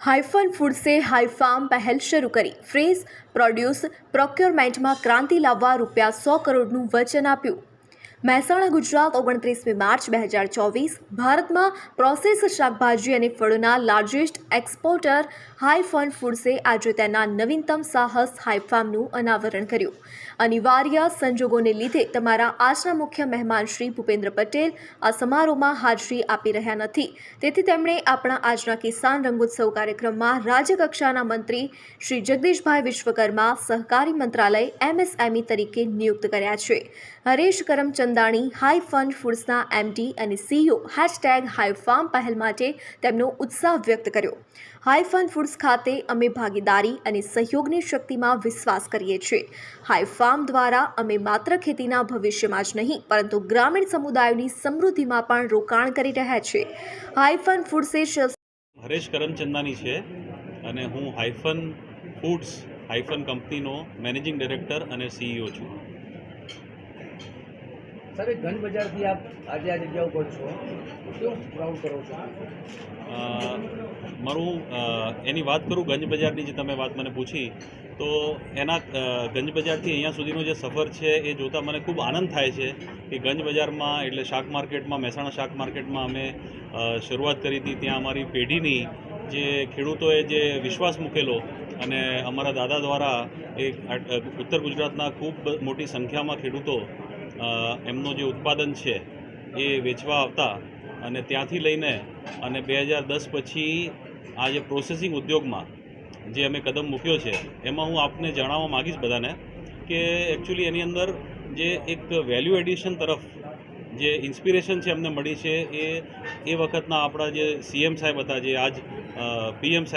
Hyphen food से high farm पहल शुरू करी। फ्रेश प्रोड्यूस प्रोक्योरमेंट में क्रांति लाववा ₹100 करोड़નું વચન આપ્યું। મહેસાણા ગુજરાત 29 માર્ચ 2024 ભારતમાં પ્રોસેસ શાકભાજી અને ફળોના લાર્જેસ્ટ એક્સપોર્ટર હાઈફન ફૂડ્સે આજે તેના નવીનતમ સાહસ હાઈફાર્મનું અનાવરણ કર્યું। અનિવાર્ય સંજોગોને લીધે તમારા આજના મુખ્ય મહેમાન શ્રી ભૂપેન્દ્ર પટેલ આ સમારોહમાં હાજરી આપી રહ્યા નથી, તેથી તેમણે આપણા આજના કિસાન રંગોત્સવ કાર્યક્રમમાં રાજ્યકક્ષાના મંત્રી શ્રી જગદીશભાઈ વિશ્વકર્મા સહકારી મંત્રાલય MSME તરીકે નિયુક્ત કર્યા છે। હરેશ કરમચંદાણી હાઈફન ફૂડ્સના MD અને CEO #હાઈફાર્મ પહેલ માટે તેમનો ઉત્સાહ વ્યક્ત કર્યો। હાઈફન ફૂડ્સ ખાતે અમે ભાગીદારી અને સહયોગની શક્તિમાં વિશ્વાસ કરીએ છીએ। હાઈફાર્મ દ્વારા અમે માત્ર ખેતીના ભવિષ્યમાં જ નહીં પરંતુ ગ્રામીણ સમુદાયોની સમૃદ્ધિમાં પણ રોકાણ કરી રહ્યા છીએ। હાઈફન ફૂડ્સે હરેશ કરમચંદાની છે અને હું હાઈફન ફૂડ્સ હાઈફન કંપનીનો મેનેજિંગ ડાયરેક્ટર અને CEO છું। સર, ગંજ બજારથી આપ આજે આ જગ્યા ઉપર છો, કેવું પ્રાઉડ કરો છો? મારું એની વાત કરું, ગંજ બજારની જે તમે વાત મને પૂછી, તો એના ગંજ બજારથી અહીંયા સુધીનો જે સફર છે એ જોતાં મને ખૂબ આનંદ થાય છે કે ગંજ બજારમાં એટલે શાક માર્કેટમાં, મહેસાણા શાક માર્કેટમાં અમે શરૂઆત કરી હતી। ત્યાં અમારી પેઢીની જે ખેડૂતોએ જે વિશ્વાસ મૂકેલો અને અમારા દાદા દ્વારા એક ઉત્તર ગુજરાતના ખૂબ મોટી સંખ્યામાં ખેડૂતો એમનું જે ઉત્પાદન છે એ વેચવા આવતા અને ત્યાંથી લઈને અને 2010 પછી આ જે પ્રોસેસિંગ ઉદ્યોગમાં જે અમે કદમ મૂક્યો છે એમાં હું આપને જણાવવા માગીશ બધાને કે એકચ્યુઅલી એની અંદર જે એક વેલ્યુ એડિશન તરફ જે ઇન્સ્પિરેશન છે અમને મળી છે એ વખતના આપણા જે CM સાહેબ હતા, જે આજ PM સાહેબ